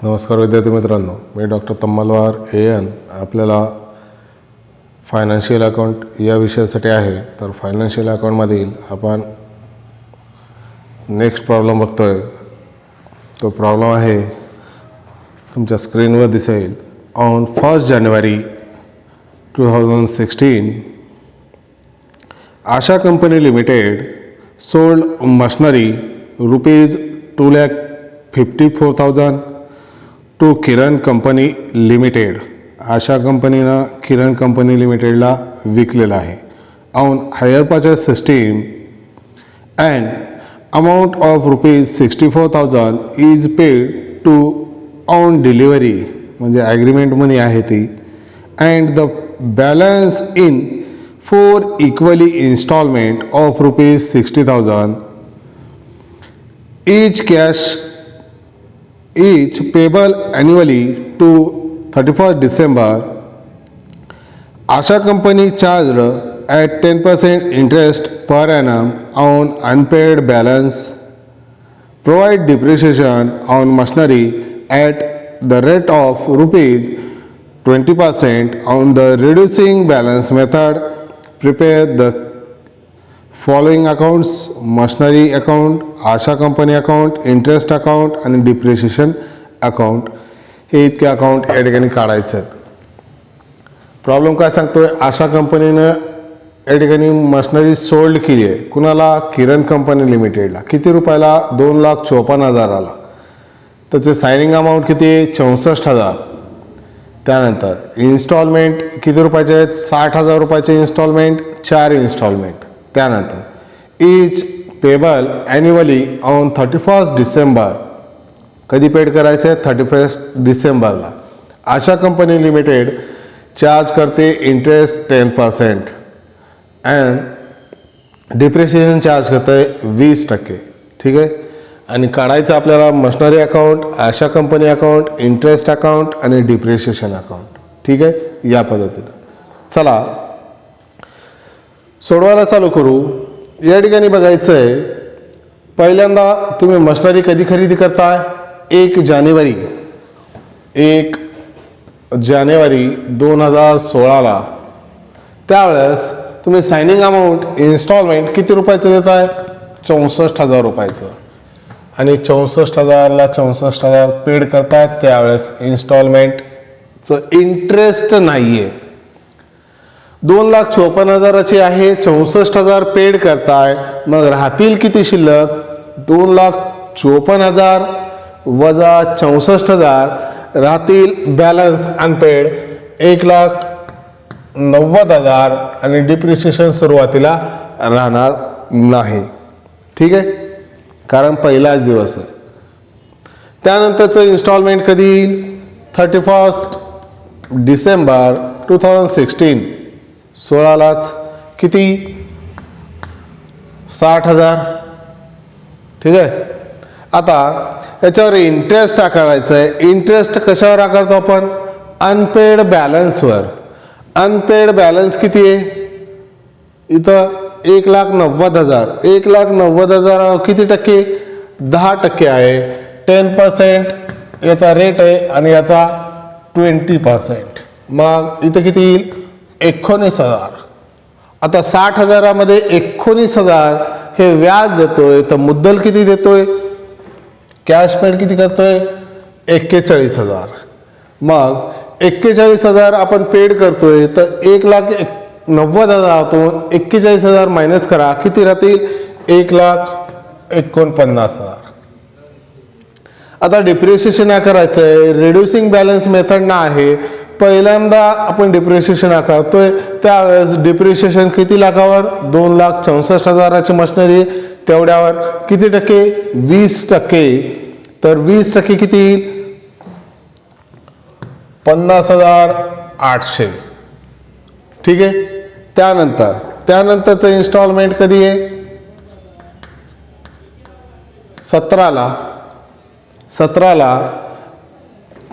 नमस्कार विद्यार्थी मित्रांनो, मी डॉक्टर तम्मलवार AN आपल्याला फायनान्शियल अकाउंट या विषयासाठी आहे. तर फायनान्शियल अकाउंटमधील आपण नेक्स्ट प्रॉब्लेम बघतोय. तो प्रॉब्लेम आहे तुमच्या स्क्रीनवर दिसेल. On 1 January 2016 Asha company limited sold machinery ₹2,54,000 to Kiran company limited. Asha कंपनीनं किरण कंपनी लिमिटेडला विकलेला आहे. On hire purchase system and amount of ₹64,000 is paid to on delivery, म्हणजे ॲग्रीमेंट मनी आहे ती. And the balance in 4 equally instalment of ₹60,000 each payable annually to 31st December. Asha company charged at 10% interest per annum on unpaid balance. Provide depreciation on machinery at the rate of ₹20% on the reducing balance method. Prepare the following accounts: machinery account, Asha company account, interest account आणि depreciation account. हे इतके account या ठिकाणी काढायचे आहेत. Problem काय सांगतोय? आशा कंपनीनं या ठिकाणी मशिनरी सोल्ड केली आहे. कुणाला? किरण कंपनी लिमिटेडला. किती रुपयाला? 2,54,000ला. त्याचे सायनिंग अमाऊंट किती आहे? 64,000. त्यानंतर इन्स्टॉलमेंट किती रुपयाचे आहेत? 60,000 रुपयाचे इन्स्टॉलमेंट, 4 इन्स्टॉलमेंट. त्यानंतर each payable annually on 31st December. कधी पेड करायचं आहे? 31st डिसेंबरला. आशा कंपनी लिमिटेड चार्ज करते इंटरेस्ट 10% अँड डिप्रिशिएशन चार्ज करते 20%. ठीक आहे. आणि काढायचं आपल्याला machinery account, Asha company account, interest account आणि डिप्रिशिएशन अकाउंट. ठीक आहे. या पद्धतीनं चला सोडवायला चालू करू. या ठिकाणी बघायचं आहे, पहिल्यांदा तुम्ही मशिनरी कधी खरेदी करताय? 1 जानेवारी 2016ला. त्यावेळेस तुम्ही सायनिंग अमाऊंट इन्स्टॉलमेंट किती रुपयाचं देताय? 64,000 रुपयाचं. आणि 64,000ला 64,000 पेड करतायत. त्यावेळेस इन्स्टॉलमेंटचं इंटरेस्ट नाही आहे. 2,54,000ची आहे, 64,000 पेड करताय. मग राहतील किती शिल्लक? 2,54,000 वजा 64,000 राहतील बॅलन्स अनपेड 1,90,000 आणि डिप्रिशिएशन सुरुवातीला राहणार नाही. ठीक आहे, कारण पहिलाच दिवस आहे. त्यानंतरचं इन्स्टॉलमेंट कधी येईल? 31st डिसेंबर 2016. 16लाच किती? 60,000. ठीक आहे. आता याच्यावर इंटरेस्ट आकारायचं आहे. इंटरेस्ट कशावर आकारतो आपण? अनपेड बॅलन्सवर. अनपेड बॅलन्स किती आहे? इथं 1,90,000. 1,90,000 किती टक्के? 10% आहे. 10% याचा रेट आहे आणि याचा 20%. मग इथं किती येईल? 19,000. आता 60,000मध्ये 19,000 हे व्याज देतोय, तर मुद्दल किती देतोय? कॅश पेड किती करतोय? 41,000. मग 41,000 आपण पेड करतोय, तर 1,90,000तून 41,000 मायनस करा, किती राहतील? 1,49,000. आता डिप्रिशिएशन करायचं आहे. रिड्युसिंग बॅलन्स मेथडनं आहे. पहिल्यांदा आपण डिप्रिशिएशन आकारतोय, त्यावेळेस डिप्रिशिएशन किती लाखावर? 2,64,000ची मशिनरी, तेवढ्यावर किती टक्के? 20%. तर 20% किती येईल? 50,800. ठीक आहे. त्यानंतरचं इन्स्टॉलमेंट कधी आहे? 17ला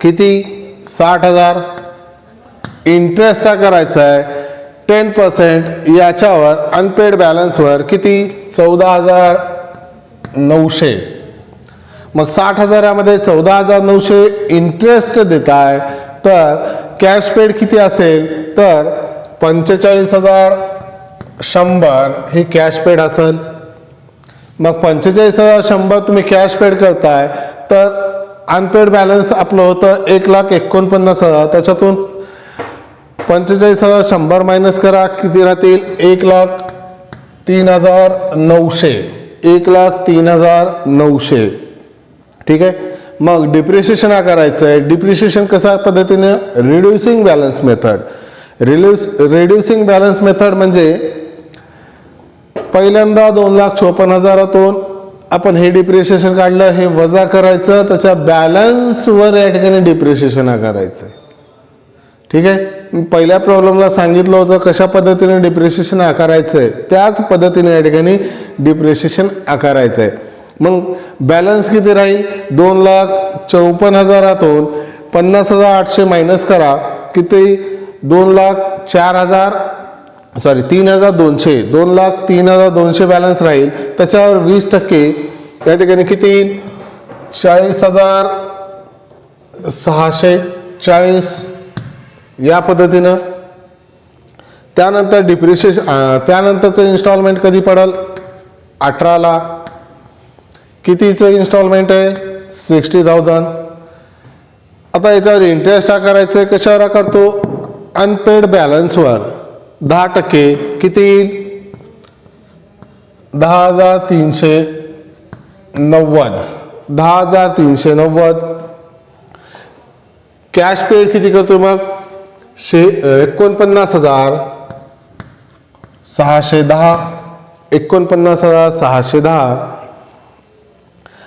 किती? 60,000. इंटरेस्ट करायचा आहे 10% याच्यावर अनपेड बॅलन्सवर किती? 14,900. मग 60,000मध्ये 14,900 इंटरेस्ट देत आहे, तर कॅश पेड किती असेल तर 45,100 ही कॅश पेड असेल. मग 45,100 तुम्ही कॅश पेड करताय, तर अनपेड बॅलन्स आपलं होतं 1,49,000. त्याच्यातून 45,100 मायनस करा, किती राहतील 1,03,900. 1,03,900. ठीक आहे. मग डिप्रिशिएशन करायचं आहे. डिप्रिशिएशन कशा पद्धतीने, reducing balance method. Reducing balance method म्हणजे पहिल्यांदा 2,54,000तून आपण हे डिप्रिशिएशन काढलं, हे वजा करायचं, त्याच्या बॅलन्सवर या ठिकाणी डिप्रिशिएशन करायचं. ठीक आहे. पहिल्या प्रॉब्लेमला सांगितलं होतं कशा पद्धतीने डिप्रिशिएशन आकारायचं आहे, त्याच पद्धतीने या ठिकाणी डिप्रिशिएशन आकारायचं आहे. मग बॅलन्स किती राहील, 2,54,000तून 50,800 मायनस करा, किती 3,200. 2,03,200 बॅलन्स राहील. त्याच्यावर 20% या ठिकाणी किती 40,640 या पद्धतीनं. त्यानंतर डिप्रिशिएशन, त्यानंतरचं इन्स्टॉलमेंट कधी पडेल 18ला. कितीचं इन्स्टॉलमेंट आहे 60,000. आता याच्यावर इंटरेस्ट आकारायचं आहे. कशावर आकारतो, अनपेड बॅलन्सवर 10%. किती 10,390. 10,390. कॅश पेड किती करतो मग 49,610. 49,610.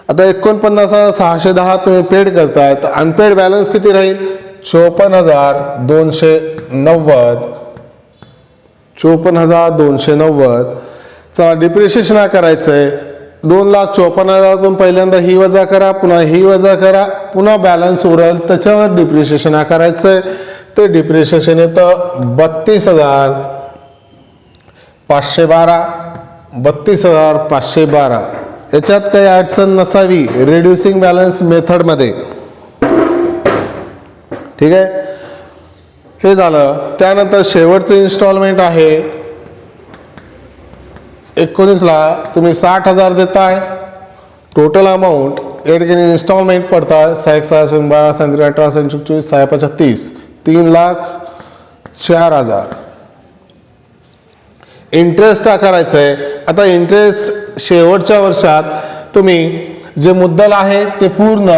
आता 49,610 तुम्ही पेड करताय, तर अनपेड बॅलन्स किती राहील 54,290. 54,290. चला डिप्रिशिएशन करायचं आहे. 2,54,000तून पहिल्यांदा ही वजा करा, पुन्हा ही वजा करा, पुन्हा बॅलन्स उरेल त्याच्यावर डिप्रिशिएशन करायचं आहे. ते डिप्रिशिएशन येतं 32,512. 32,512. याच्यात काही अडचण नसावी रिड्युसिंग बॅलन्स मेथडमध्ये. ठीक आहे. हे झालं. त्यानंतर शेवटचं इन्स्टॉलमेंट आहे 19ला. तुम्ही 60,000 देताय. टोटल अमाऊंट या ठिकाणी इन्स्टॉलमेंट पडतात 6,612, 18, 24, 6,35, 3,04,000. इंटरेस्ट आकारायचं आहे. आता इंटरेस्ट शेवटच्या वर्षात तुम्ही जे मुद्दल आहे ते पूर्ण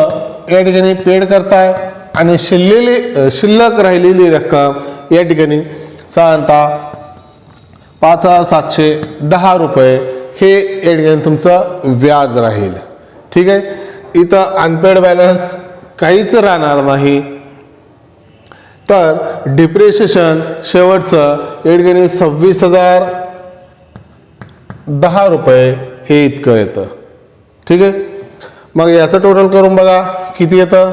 या ठिकाणी पेड करताय, आणि शिल्लक राहिलेली रक्कम या ठिकाणी साधारणतः 5,710 रुपये हे या ठिकाणी तुमचं व्याज राहील. ठीक आहे. इथं अनपेड बॅलन्स काहीच राहणार नाही. तर डिप्रिशिएशन शेवटचं या ठिकाणी 26,010 रुपये हे इतकं येतं. ठीक आहे. मग याचं टोटल करून बघा किती येतं.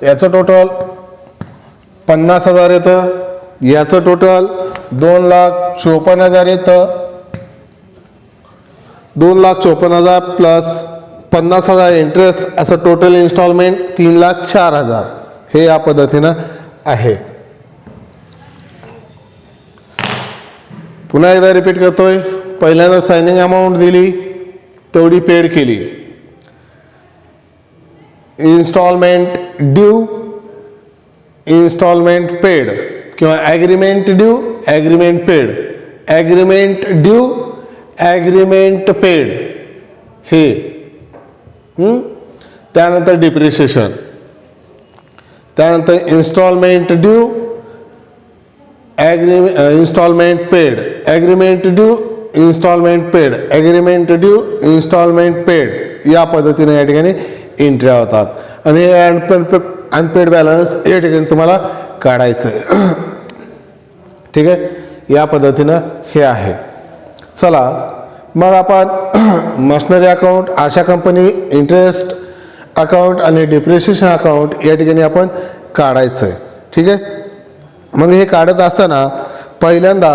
याचं टोटल 50,000 येतं. याचं टोटल 2,54,000 येतं. 2,54,000 प्लस 50,000 इंटरेस्ट, असं टोटल इन्स्टॉलमेंट 3,04,000 हे या पद्धतीनं आहे. पुन्हा एकदा रिपीट करतोय. पहिल्यांदा साइनिंग अमाऊंट दिली, तेवढी पेड केली. इन्स्टॉलमेंट ड्यू, इन्स्टॉलमेंट पेड, किंवा agreement due, agreement paid, agreement due, agreement paid हे. त्यानंतर डिप्रिशिएशन, त्यानंतर instalment due, instalment paid, agreement due, instalment paid, agreement due, instalment paid या पद्धतीने या ठिकाणी एंट्री होतात. आणि हे अनपेड बॅलन्स या ठिकाणी तुम्हाला काढायचं आहे. ठीक आहे. या पद्धतीनं हे आहे. चला मग आपण machinery account, Asha company, interest account आणि डिप्रिशिएशन अकाउंट या ठिकाणी आपण काढायचं आहे. ठीक आहे. मग हे काढत असताना पहिल्यांदा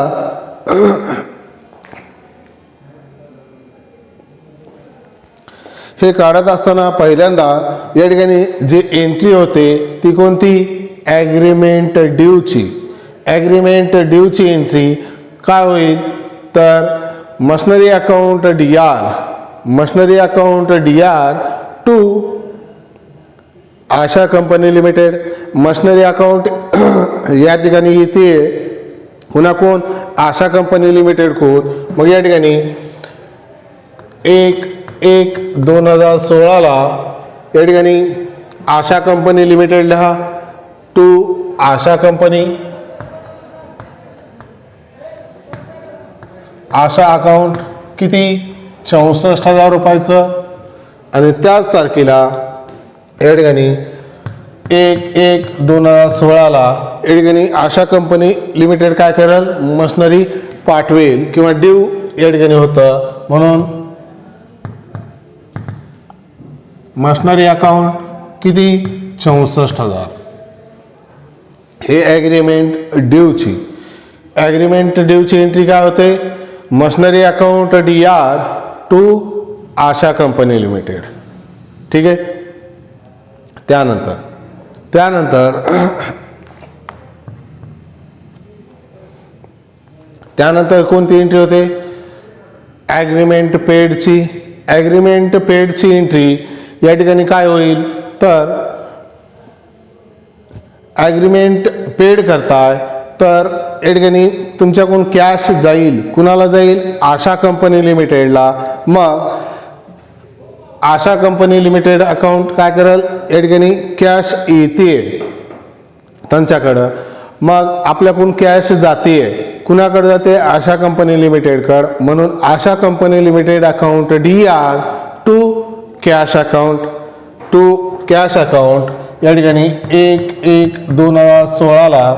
हे काढत असताना पहिल्यांदा या ठिकाणी जी एंट्री होते ती कोणती, ॲग्रीमेंट ड्यूची. ॲग्रीमेंट ड्यूची एंट्री काय होईल तर machinery account DR, machinery account DR to Asha company limited. Machinery account या ठिकाणी येते पुन्हा कोण, आशा कंपनी लिमिटेड कोण. मग या ठिकाणी 1/1/2016 या ठिकाणी आशा कंपनी लिमिटेड लिहा to Asha company, Asha account किती 64,000 रुपयाचं. आणि त्याच तारखेला या ठिकाणी 1/1/2016 या ठिकाणी आशा कंपनी लिमिटेड काय करेल, मशनरी पाठवेल किंवा ड्यू या ठिकाणी होतं म्हणून मशनरी अकाउंट किती 64,000. हे ॲग्रीमेंट ड्यूची. ॲग्रीमेंट ड्यूची एंट्री काय होते, machinery account DR to Asha company limited. ठीक आहे. त्यानंतर कोणती एंट्री होते, ॲग्रीमेंट पेडची. ॲग्रीमेंट पेडची एंट्री या ठिकाणी काय होईल तर ॲग्रीमेंट पेड करताय तर या ठिकाणी तुमच्याकडून कॅश जाईल, कुणाला जाईल, आशा कंपनी लिमिटेडला. मग आशा कंपनी लिमिटेड अकाउंट काय करेल, या ठिकाणी कॅश येते त्यांच्याकडं. मग आपल्याकडून कॅश जाते, कुणाकडे जाते, आशा कंपनी लिमिटेडकडं. म्हणून Asha company limited account DR to cash account, to cash account या ठिकाणी 1/1/2016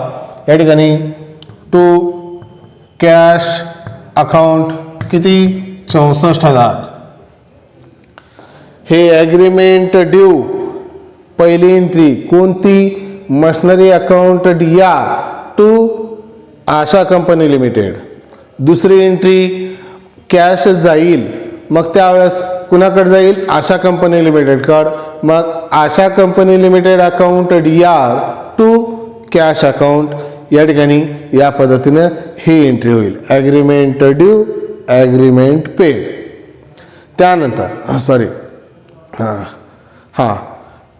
या ठिकाणी टू कॅश अकाउंट किती 64,000. हे ॲग्रीमेंट ड्यू पहिली एंट्री कोणती, machinery account DR to Asha company limited. दुसरी एंट्री कॅश जाईल, मग त्यावेळेस कुणाकडे जाईल, आशा कंपनी लिमिटेडकडं. मग Asha company limited account DR to cash account या ठिकाणी या पद्धतीनं ही एंट्री होईल. Agreement due, agreement paid. त्यानंतर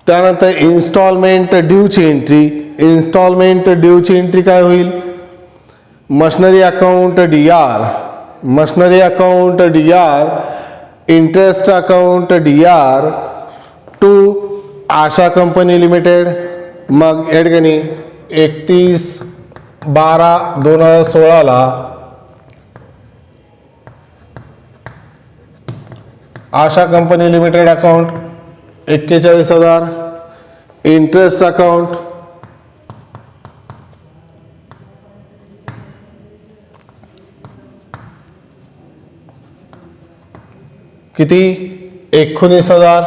त्यानंतर इन्स्टॉलमेंट ड्यूची एंट्री. इन्स्टॉलमेंट ड्यूची एंट्री काय होईल, machinery account DR, machinery account DR, interest account DR to Asha company limited. मग या ठिकाणी 31/12/2016 Asha company limited account 41,000. Interest account किती 19,000.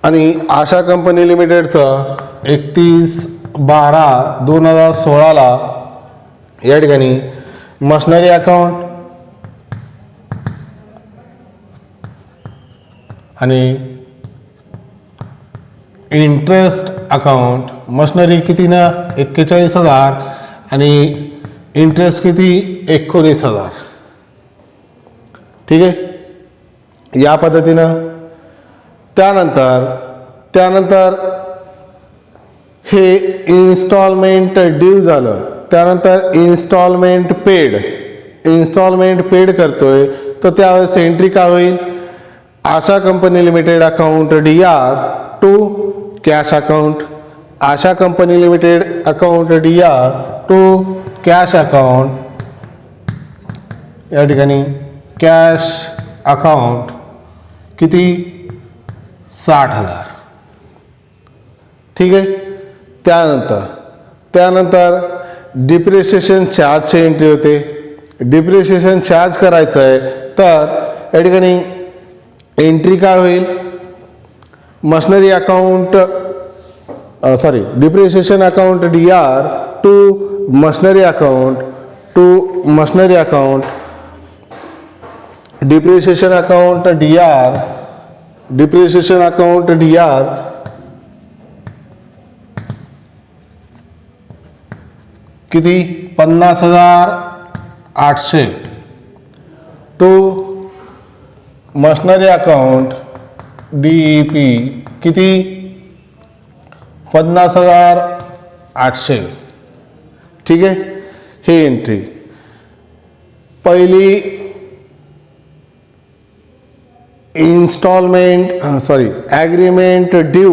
आणि आशा कंपनी लिमिटेडचं 31/12/2016 या ठिकाणी मशनरी अकाउंट आणि इंटरेस्ट अकाउंट. मशनरी किती ना 41,000 आणि इंटरेस्ट किती 19,000. ठीक आहे. या पद्धतीनं त्यानंतर हे इन्स्टॉलमेंट ड्यू झालं. त्यानंतर इन्स्टॉलमेंट पेड करतोय तर त्यावेळेस एंट्री काय होईल, Asha company limited account DR to cash account. Asha company limited account DR to cash account या ठिकाणी कॅश अकाउंट किती 60,000. ठीक आहे. त्यानंतर डिप्रिशिएशन चार्जची एंट्री होते. डिप्रिशिएशन चार्ज करायचं आहे तर या ठिकाणी एंट्री काय होईल, machinery account depreciation account DR to machinery account depreciation account DR, depreciation account DR किती 50,800 टू मशनरी अकाउंट DEP किती 50,800. ठीक आहे. हे एंट्री पहिली इन्स्टॉलमेंट ॲग्रीमेंट ड्यू,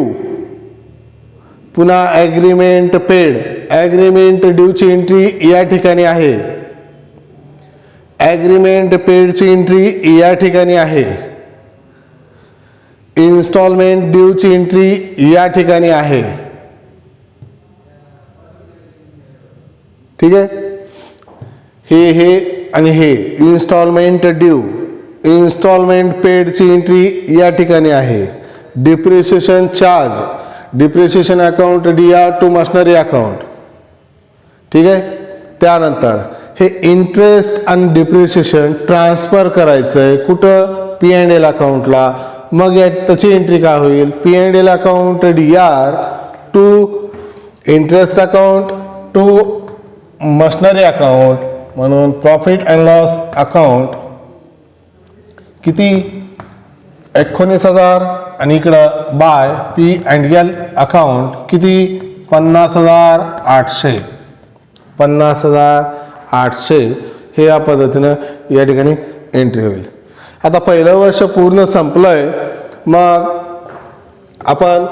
पुन्हा ॲग्रीमेंट पेड. ॲग्रीमेंट ड्यूची एंट्री या ठिकाणी आहे, ॲग्रीमेंट पेडची एंट्री या ठिकाणी आहे, इन्स्टॉलमेंट ड्यूची एंट्री या ठिकाणी आहे. ठीक आहे. हे आणि हे इन्स्टॉलमेंट ड्यू, इन्स्टॉलमेंट पेडची एंट्री या ठिकाणी आहे. Depreciation charge, depreciation account DR to machinery account. ठीक आहे. त्यानंतर हे इंटरेस्ट आणि डिप्रिशिएशन ट्रान्सफर करायचं आहे कुठं P&L अकाउंटला. मग त्याची एंट्री काय होईल P&L account DR to interest account to machinery account, म्हणून प्रॉफिट अँड लॉस अकाउंट किती 19,000 आणि इकडं बाय P&L अकाउंट किती 50,800. 50,800 हे या पद्धतीनं या ठिकाणी एंट्री होईल. आता पहिलं वर्ष पूर्ण संपलंय, मग आपण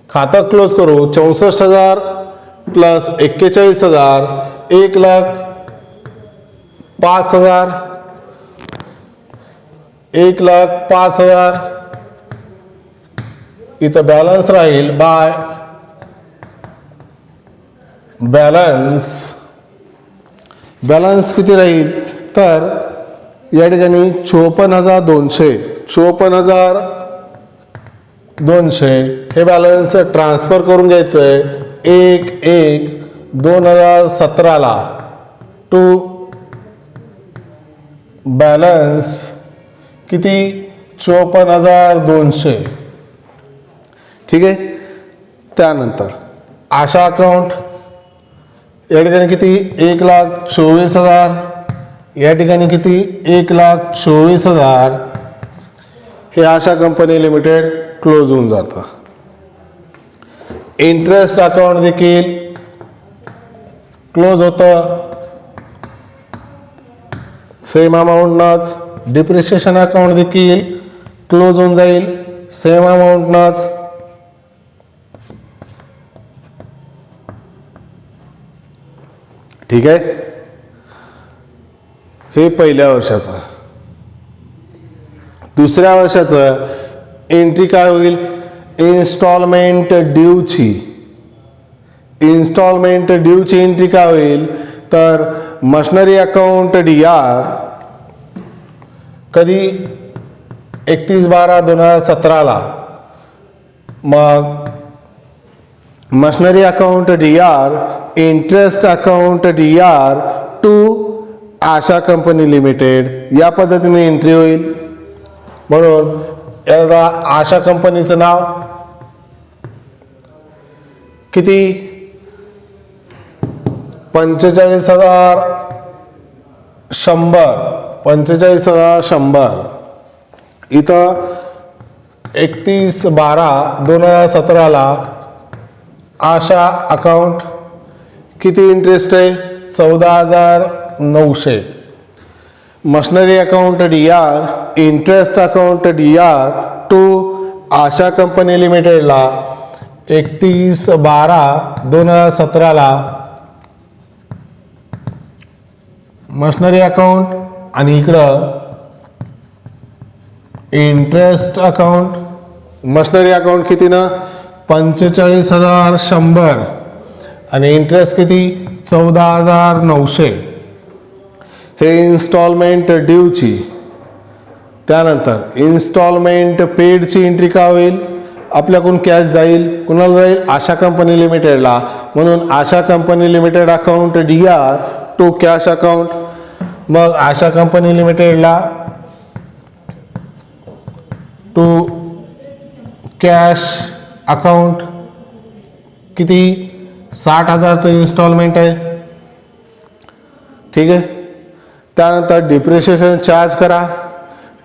खातं क्लोज करू. 64,000 प्लस 41,000 1,05,000 1,05,000 इथं बॅलन्स राहील बाय बॅलन्स किती राहील तर या ठिकाणी 54,200 हे बॅलन्स ट्रान्सफर करून घ्यायचं आहे 1/1/2017 टू बॅलन्स किती 54,200. ठीक आहे. त्यानंतर आशा अकाउंट या ठिकाणी किती 1,24,000, या ठिकाणी किती 1,24,000 हे आशा कंपनी लिमिटेड क्लोज होऊन जातं. इंटरेस्ट अकाउंट देखील क्लोज होतं सेम अमाऊंटनंच. डिप्रिशिएशन अकाउंट देखील क्लोज होऊन जाईल सेम अमाऊंटनंच. ठीक आहे. हे पहिल्या वर्षाचं. दुसऱ्या वर्षाचं एंट्री काय होईल इन्स्टॉलमेंट ड्यूची एंट्री काय होईल तर मशनरी अकाउंट DR कधी 31/12/2017. मग machinery account DR interest account DR to Asha company limited या पद्धतीने एंट्री होईल. म्हणून याला आशा कंपनीचं नाव किती 45,100 इथं 31/12/2017 आशा अकाउंट किती इंटरेस्ट आहे 14,900. Machinery account DR interest account DR to Asha company लिमिटेडला 31/12/2017 मशनरी अकाउंट आणि इकडं इंटरेस्ट अकाउंट. मशनरी अकाउंट किती ना 45,100 आणि इंटरेस्ट किती 14,900. हे इन्स्टॉलमेंट ड्यूची. त्यानंतर इन्स्टॉलमेंट पेडची एंट्री का होईल आपल्याकडून कॅश जाईल कुणाला जाईल आशा कंपनी लिमिटेडला. म्हणून Asha company limited account DR to cash account. मग आशा कंपनी लिमिटेडला टू कॅश अकाउंट किती 60,000चं इन्स्टॉलमेंट आहे. ठीक आहे. त्यानंतर डिप्रिशिएशन चार्ज करा.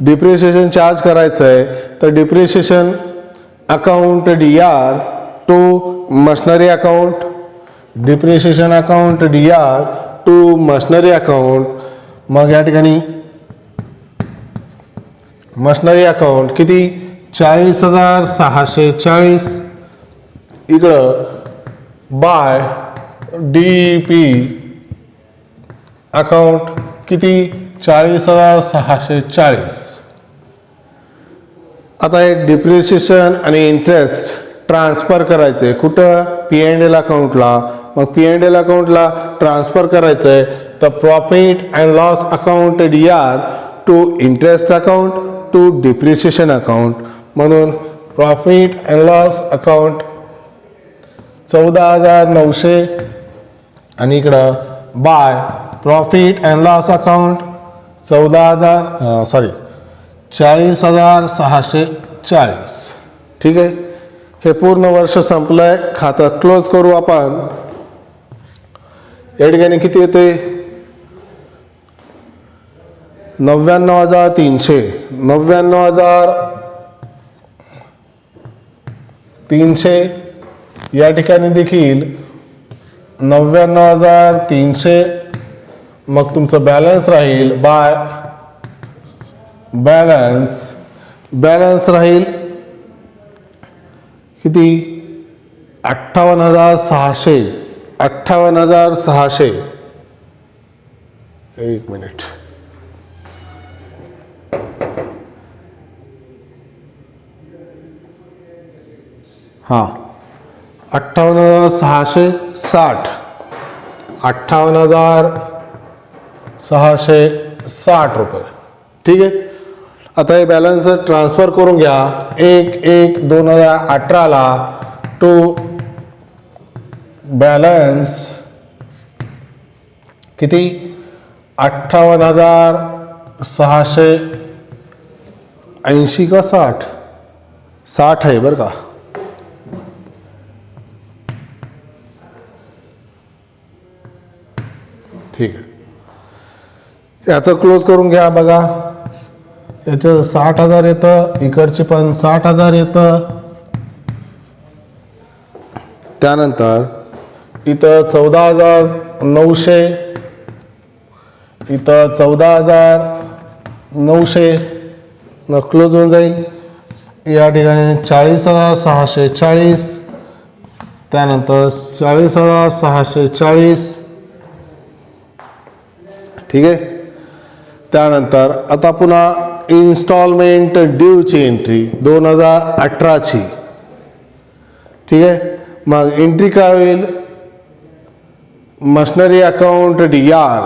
डिप्रिशिएशन चार्ज करायचं आहे तर depreciation account DR to machinery account. Depreciation account DR to machinery account. मग या ठिकाणी मशनरी अकाउंट किती 40,640. इकडं बाय DP अकाउंट किती 40,640. आता हे डिप्रिशिएशन आणि इंटरेस्ट ट्रान्सफर करायचे कुठं P&L अकाउंटला. मग P&L अकाउंटला ट्रान्सफर करायचं आहे तर profit and loss account DR to interest account to depreciation account. म्हणून प्रॉफिट अँड लॉस अकाउंट 14,900 आणि इकडं by profit and loss account 40,640. ठीक आहे. हे पूर्ण वर्ष संपलंय. खातं क्लोज करू आपण. या ठिकाणी किती येते 99,300. 99,300 या ठिकाणी देखील 99,300. मग तुमचं बॅलन्स राहील बाय बॅलन्स राहील किती 58,600. 58,600. एक मिनिट. हां 58,660. 58,660 रुपये. ठीक आहे. आता हे बॅलन्स ट्रान्सफर करून घ्या 1/1/2018ला टू बॅलन्स किती 58,680 का 60 आहे बरं का. ठीक आहे. याचं क्लोज करून घ्या. बघा याचं 60,000 येतं. इकडचे पण 60,000 येतं. त्यानंतर इथं 14,900. इथं 14,900 न क्लोज होऊन जाईल. या ठिकाणी 40,640. त्यानंतर 40,640. ठीक आहे. त्यानंतर आता पुन्हा इन्स्टॉलमेंट ड्यूची एंट्री 2018ची. ठीक आहे. मग एंट्री काय होईल मशनरी अकाउंट DR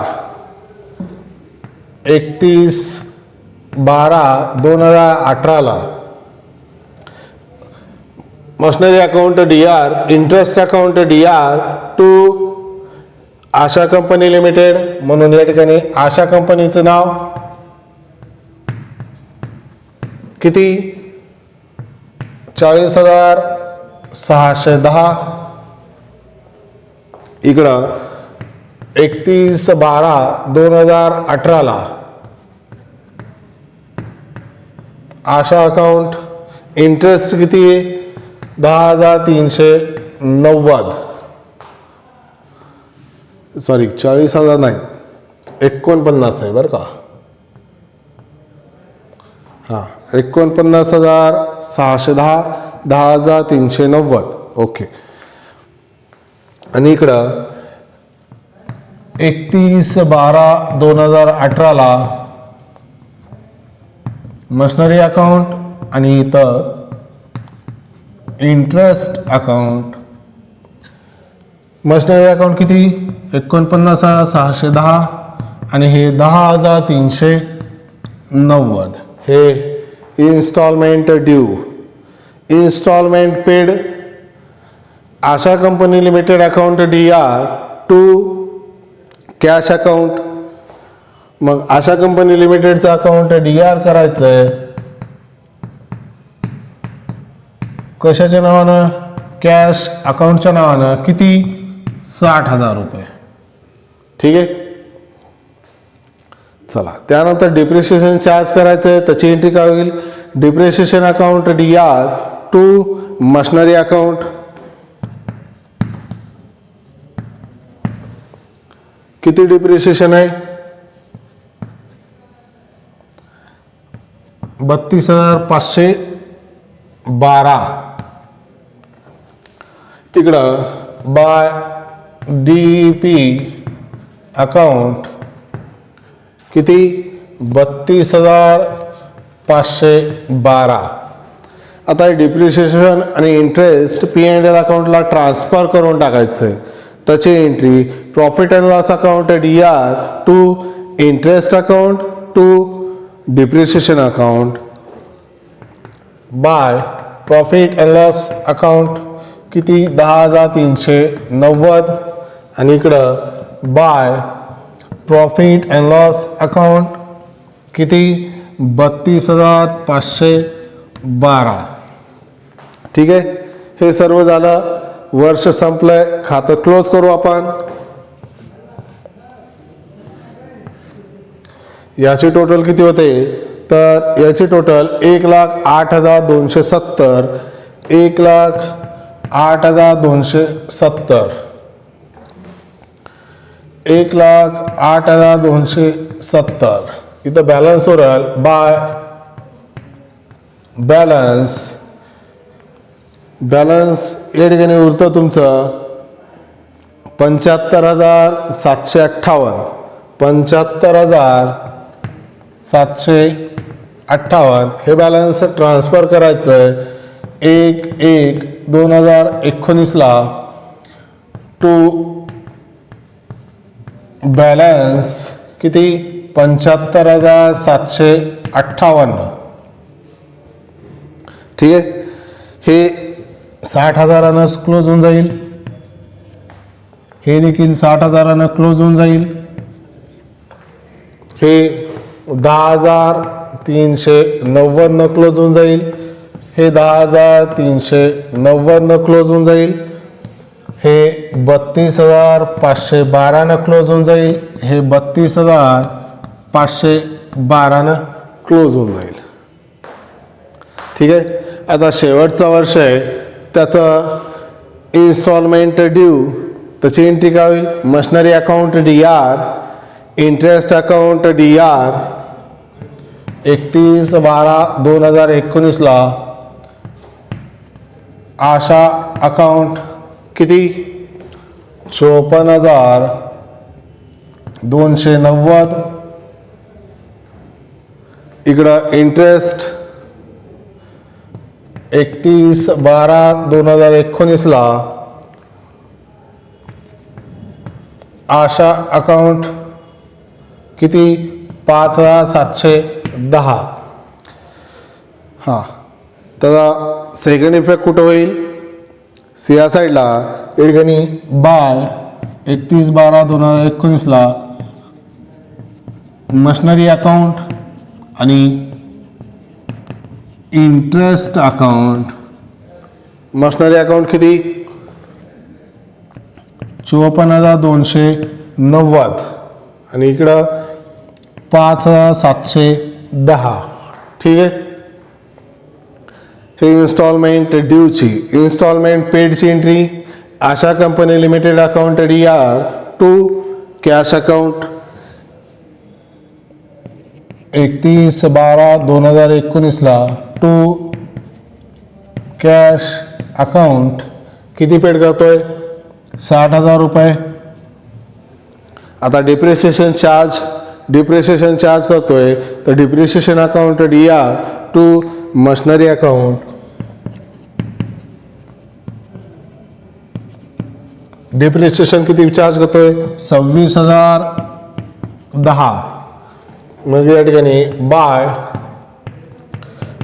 31/12/2018ला. Machinery account DR interest account DR to Asha company limited. म्हणून या ठिकाणी आशा कंपनीचं नाव किती 40,610. इकडं 31/12/2018ला आशा अकाउंट इंटरेस्ट किती आहे 10,390. सॉरी 40,000 नाही 49 आहे बरं का. हां 49,610 10,390. ओके. आणि इकडं 31/12/2018ला मशनरी अकाउंट आणि इथं इंटरेस्ट अकाउंट. मशनरी अकाउंट किती 49,610 आणि हे 10,390. हे instalment due. Instalment paid Asha company limited account DR to cash account. मग आशा कंपनी लिमिटेडचं अकाउंट DR करायचं आहे कशाच्या नावानं, कॅश अकाउंटच्या नावानं. किती, 60,000 रुपये. ठीक आहे. चला त्यानंतर डिप्रिशिएशन चार्ज करायचं आहे. त्याची एंट्री काय होईल, depreciation account DR to machinery account. किती डिप्रिशिएशन आहे, 32,512. इकडं बाय DP अकाउंट किती, 32,512. आता हे डिप्रिशिएशन आणि इंटरेस्ट P&L अकाउंटला ट्रान्सफर करून टाकायचं आहे. त्याची entry profit and loss account DR to interest account to depreciation account by profit and loss account किती, 10,390. आणि इकडं by profit and loss account किती, 32,512. ठीक आहे. हे सर्व झालं, वर्ष संपलंय, खातं क्लोज करू आपण. याची टोटल किती होते, तर याची टोटल 1,08,270, 1,08,270, 1,08,270. इथं बॅलन्स उरल बाय बॅलन्स या ठिकाणी उरतं तुमचं 75,758, 75,758. हे बॅलन्स ट्रान्सफर करायचं आहे 1/1/2019ला टू बॅलन्स किती, 75,758. ठीक आहे. हे 60,000 क्लोज होऊन जाईल, हे देखील 60,000 क्लोज होऊन जाईल. हे 10,390 क्लोज होऊन जाईल, हे 10,390 क्लोज होऊन जाईल, हे 32,512 क्लोज होऊन जाईल, हे 32,512 क्लोज होऊन जाईल. ठीक आहे. आता शेवटचं वर्ष आहे, त्याचं इन्स्टॉलमेंट ड्यू, त्याची एंट्री काय होईल, machinery account DR, interest account DR 31/12/2019ला. आशा अकाउंट किती, 54,290. इकडं इंटरेस्ट 31/12/2019ला. आशा अकाउंट किती, 5,710. हां, त्याचा सेकंड इफेक्ट कुठं होईल, या साईडला या ठिकाणी बाय 31/12/2019ला मशिनरी अकाउंट आणि इंटरेस्ट अकाउंट. मशिनरी अकाउंट किती, 54,290 आणि इकडं 5,710. ठीक आहे. हे इन्स्टॉलमेंट ड्यूची, इन्स्टॉलमेंट पेडची entry Asha company limited account DR to cash account 31/12/2019ला टू कॅश अकाउंट किती पेड करतोय, 60,000 रुपये. आता डिप्रिशिएशन चार्ज करतोय, तर depreciation account DR to machinery account depreciation किती चार्ज करतोय, 26,010. मग या ठिकाणी बाय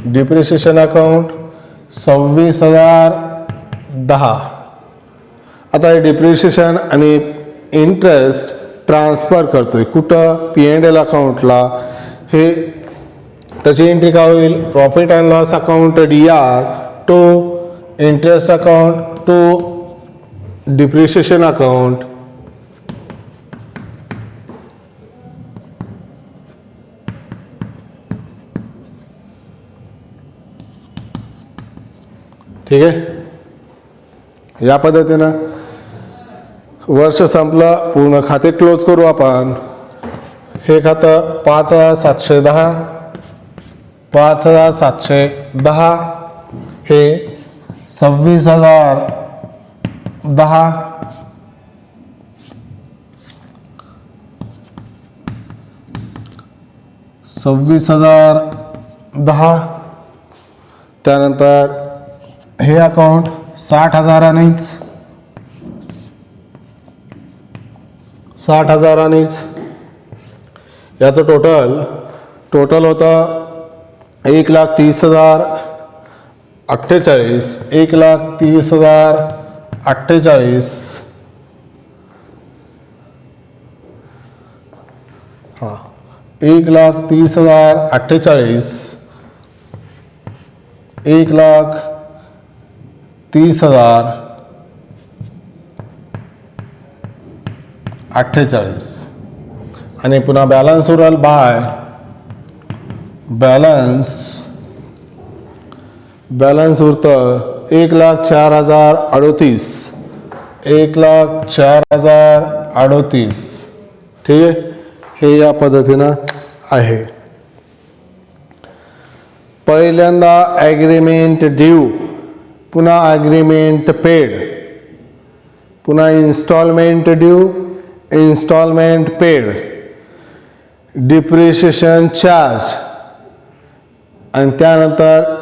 डिप्रिशिएशन अकाउंट 26,010. आता हे डिप्रिशिएशन आणि इंटरेस्ट ट्रान्सफर करतोय कुठं, P&L अकाउंटला, हे त्याची एंट्री काय होईल, profit and loss account DR to interest account to depreciation account, ठीक आहे। या पद्धतीनं वर्ष संपलं, पूर्ण खाते क्लोज करू आपण। हे खातं 5710, 5710, हे 26,010, 26,010, त्यानंतर हे अकाउंट 60,000नीच, 60,000नीच, याचं टोटल होतं 1,30,048, 1,30,048, हां 1,30,048, 1,30,048 आणि पुन्हा बॅलन्स उरल बाय बॅलन्स उरतं 1,04,038, 1,04,038, ठीक आहे। हे या पद्धतीनं आहे। पहिल्यांदा ॲग्रीमेंट ड्यू, पुन्हा ॲग्रीमेंट पेड, पुन्हा instalment due, instalment paid, depreciation charge, आणि त्यानंतर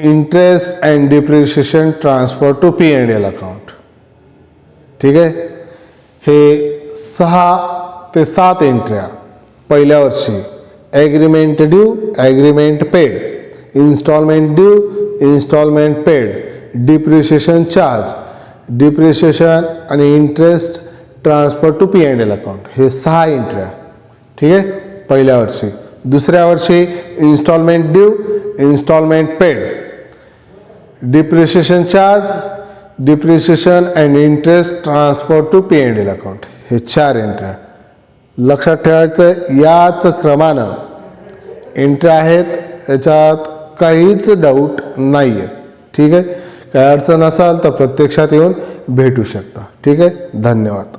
interest and depreciation transfer to P&L account, ठीक आहे। हे 6 ते 7 एंट्र्या पहिल्या वर्षी, agreement due, agreement paid, instalment due, instalment paid, depreciation charge, depreciation आणि interest transfer to P&L account, हे 6 एंट्र्या, ठीक आहे, पहिल्या वर्षी। दुसऱ्या वर्षी instalment due, instalment paid, depreciation charge, depreciation and interest transfer to P&L account, हे 4 एंट्र्या लक्षात ठेवायचं। याच क्रमानं एंट्र्या आहेत, याच्यात काहीच डाऊट नाही आहे, ठीक आहे। काही अडचण असाल तर प्रत्यक्षात येऊन भेटू शकता, ठीक आहे। धन्यवाद।